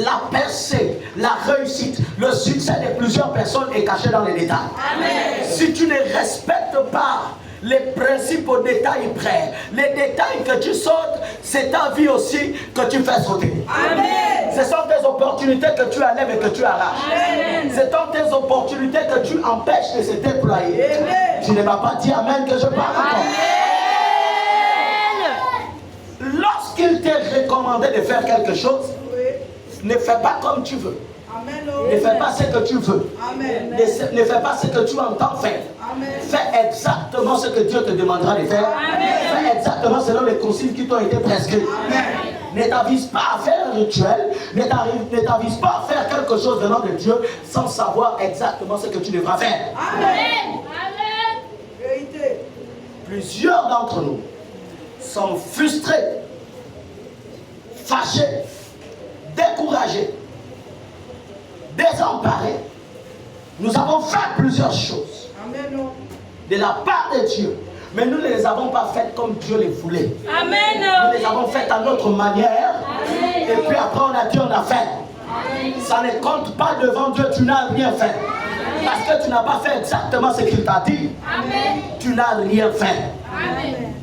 la percée, la réussite, le succès de plusieurs personnes est caché dans les détails. Amen. Si tu ne respectes pas les principes aux détails près, les détails que tu sautes, c'est ta vie aussi que tu fais sauter. Amen. Ce sont tes opportunités que tu enlèves et que tu arraches. Amen. Ce sont tes opportunités que tu empêches de se déployer. Amen. Tu ne vas pas dire Amen que je parle encore. Lorsqu'il t'est recommandé de faire quelque chose, ne fais pas comme tu veux. Amen. Ne fais pas ce que tu veux. Amen. Ne fais pas ce que tu entends faire. Amen. Fais exactement ce que Dieu te demandera de faire. Amen. Fais exactement selon les consignes qui t'ont été prescrits. Ne t'avise pas à faire un rituel. Ne t'avise pas à faire quelque chose venant de Dieu sans savoir exactement ce que tu devras faire. Amen. Amen. Plusieurs d'entre nous sont frustrés, fâchés, découragés, désemparés. Nous avons fait plusieurs choses de la part de Dieu, mais nous ne les avons pas faites comme Dieu les voulait. Amen. Nous les avons faites à notre manière. Amen. Et puis après on a dit on a fait. Amen. Ça ne compte pas devant Dieu, tu n'as rien fait. Amen. Parce que tu n'as pas fait exactement ce qu'il t'a dit. Amen. Tu n'as rien fait. Amen.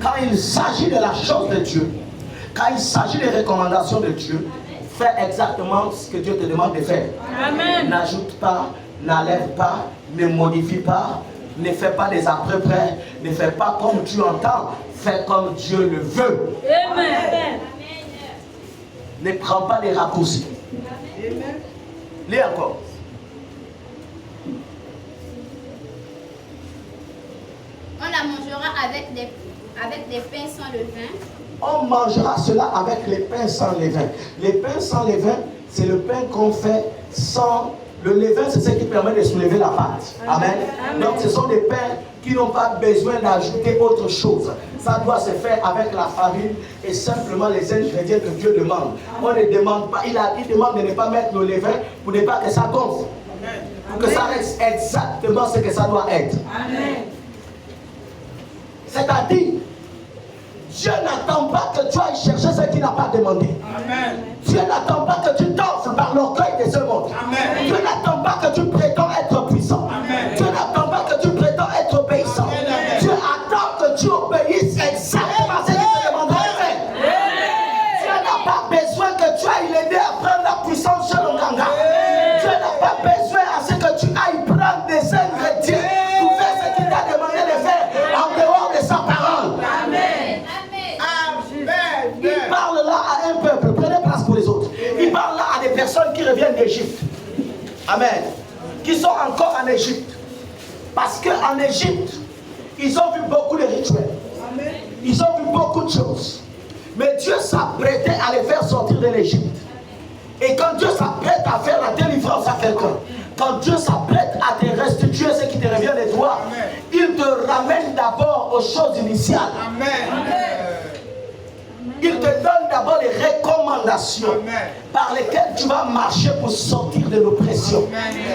Quand il s'agit de la chose de Dieu, quand il s'agit des recommandations de Dieu, fais exactement ce que Dieu te demande de faire. Amen. N'ajoute pas, n'enlève pas, ne modifie pas, ne fais pas des après-près, ne fais pas comme tu entends, fais comme Dieu le veut. Amen. Ne prends pas des raccourcis. Amen. Lis encore. On la mangera avec des pains sans levain. On mangera cela avec les pains sans levain. Les pains sans levain, c'est le pain qu'on fait sans... Le levain, c'est ce qui permet de soulever la pâte. Amen. Amen. Donc, ce sont des pains qui n'ont pas besoin d'ajouter autre chose. Ça doit se faire avec la farine et simplement les ingrédients que Dieu demande. On ne demande pas, il demande de ne pas mettre le levain pour ne pas que ça gonfle. Pour que ça reste exactement ce que ça doit être. Amen. C'est-à-dire, Dieu n'attend pas que tu ailles chercher ce qu'il n'a pas demandé. Amen. Dieu n'attend pas que tu t'offres par l'orgueil de ce monde. Amen. Dieu n'attend pas que tu prétends être puissant. Amen. Dieu n'attend pas que tu prétends être obéissant. Amen. Dieu attend que tu obéisses exactement à ce qu'il te demandera de faire. Dieu n'a pas besoin que tu ailles l'aider à prendre la puissance sur le ganga. Dieu n'a pas besoin à ce que tu ailles prendre des ingrédients pour faire ce qu'il t'a demandé de faire en dehors de sa parole. Amen. Il parle là à un peuple, prenez place pour les autres. Il parle là à des personnes qui reviennent d'Égypte. Amen. Qui sont encore en Égypte. Parce qu'en Égypte, ils ont vu beaucoup de rituels. Amen. Ils ont vu beaucoup de choses. Mais Dieu s'apprêtait à les faire sortir de l'Égypte. Et quand Dieu s'apprête à faire la délivrance à quelqu'un, quand Dieu s'apprête à te restituer ce qui te revient de toi, il te ramène d'abord aux choses initiales. Amen. Amen. Il te donne d'abord les recommandations. Amen. Par lesquelles tu vas marcher pour sortir de l'oppression.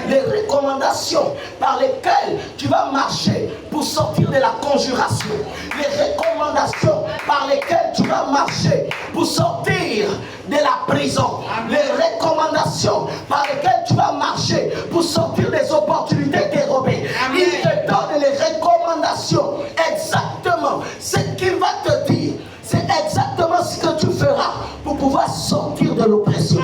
Les recommandations par lesquelles tu vas marcher pour sortir de la conjuration. Les recommandations par lesquelles tu vas marcher pour sortir de la prison. Amen. Les recommandations par lesquelles tu vas marcher pour sortir des opportunités dérobées. Amen. Il te donne les recommandations exactement ce qu'il va te dire. C'est exactement ce que tu feras pour pouvoir sortir de l'oppression.